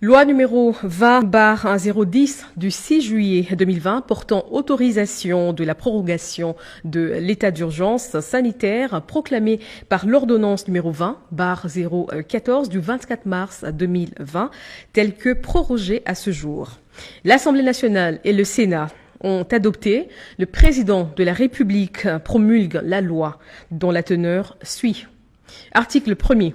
Loi numéro 20/10 du 6 juillet 2020 portant autorisation de la prorogation de l'état d'urgence sanitaire proclamé par l'ordonnance numéro 20/014 du 24 mars 2020, telle que prorogée à ce jour. L'Assemblée nationale et le Sénat ont adopté. Le président de la République promulgue la loi dont la teneur suit. Article 1er.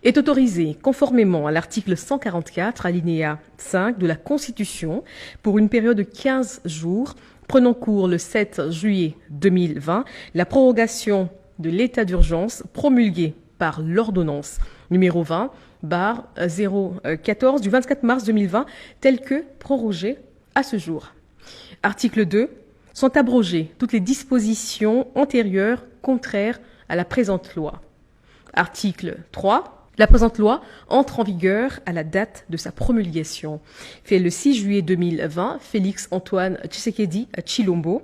Est autorisé, conformément à l'article 144, alinéa 5 de la Constitution, pour une période de 15 jours, prenant cours le 7 juillet 2020, la prorogation de l'état d'urgence promulguée par l'ordonnance numéro 20/014 du 24 mars 2020, telle que prorogée à ce jour. Article 2. Sont abrogées toutes les dispositions antérieures contraires à la présente loi. Article 3. La présente loi entre en vigueur à la date de sa promulgation. Fait le 6 juillet 2020, Félix Antoine Tshisekedi Tshilombo.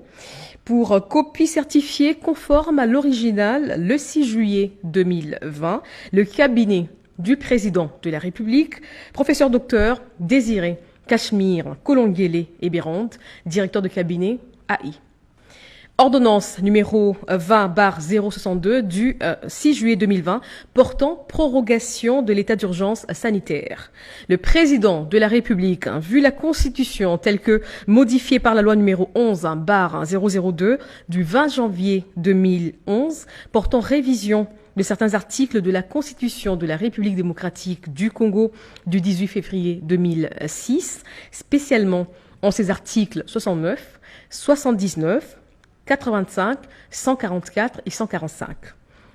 Pour copie certifiée conforme à l'original, le 6 juillet 2020, le cabinet du président de la République, professeur docteur Désiré Cachemire Kolonguele Ebérande, directeur de cabinet AI. Ordonnance numéro 20/062 du 6 juillet 2020 portant prorogation de l'état d'urgence sanitaire. Le président de la République, vu la Constitution telle que modifiée par la loi numéro 11/002 du 20 janvier 2011 portant révision de certains articles de la Constitution de la République démocratique du Congo du 18 février 2006, spécialement en ses articles 69, 79, 85, 144 et 145.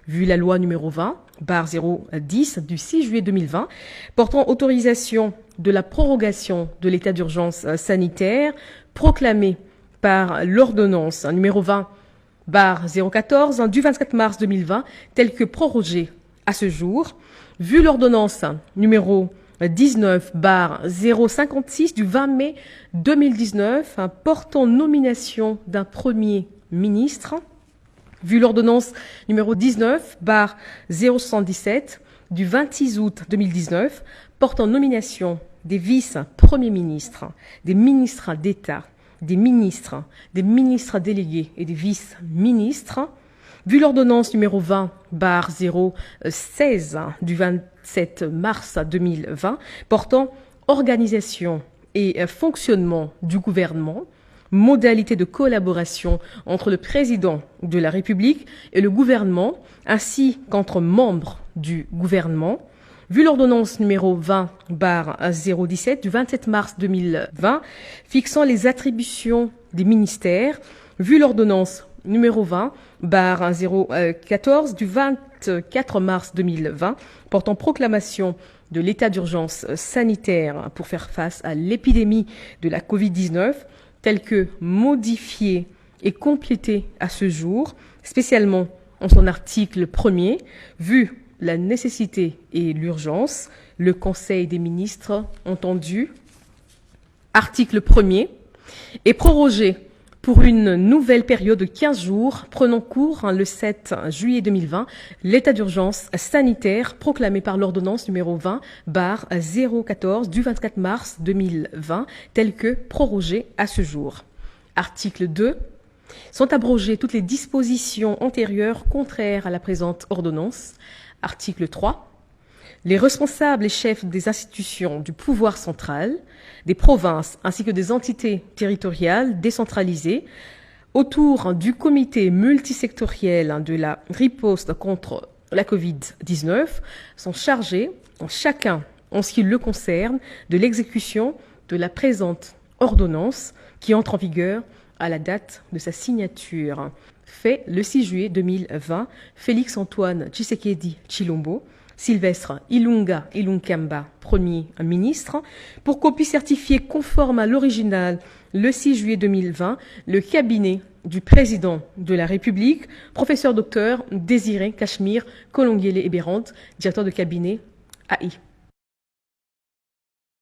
Vu la loi numéro 20/010 du 6 juillet 2020 portant autorisation de la prorogation de l'état d'urgence sanitaire proclamée par l'ordonnance numéro 20/014 du 24 mars 2020, telle que prorogée à ce jour, vu l'ordonnance numéro 19/056 du 20 mai 2019 portant nomination d'un premier ministre, vu l'ordonnance numéro 19/077 du 26 août 2019 portant nomination des vice-premiers ministres, des ministres d'État, des ministres délégués et des vice-ministres, vu l'ordonnance numéro 20/016 du 27 mars 2020 portant organisation et fonctionnement du gouvernement, modalités de collaboration entre le président de la République et le gouvernement, ainsi qu'entre membres du gouvernement, vu l'ordonnance numéro 20/017 du 27 mars 2020 fixant les attributions des ministères, vu l'ordonnance numéro 20/014 du 24 mars 2020 portant proclamation de l'état d'urgence sanitaire pour faire face à l'épidémie de la Covid-19, telle que modifiée et complétée à ce jour, spécialement en son article 1er, vu la nécessité et l'urgence, le Conseil des ministres entendu. Article 1er est prorogé pour une nouvelle période de 15 jours, prenant cours le 7 juillet 2020, l'état d'urgence sanitaire proclamé par l'ordonnance numéro 20/014 du 24 mars 2020, tel que prorogé à ce jour. Article 2. Sont abrogées toutes les dispositions antérieures contraires à la présente ordonnance. Article 3. Les responsables et chefs des institutions du pouvoir central, des provinces ainsi que des entités territoriales décentralisées autour du comité multisectoriel de la riposte contre la Covid-19 sont chargés, chacun en ce qui le concerne, de l'exécution de la présente ordonnance qui entre en vigueur à la date de sa signature. Fait le 6 juillet 2020, Félix Antoine Tshisekedi Tshilombo, Sylvestre Ilunga Ilunkamba, Premier ministre, pour copie certifiée conforme à l'original le 6 juillet 2020, le cabinet du président de la République, professeur docteur Désiré Cachemire Kolonguele Ebérande, directeur de cabinet AI.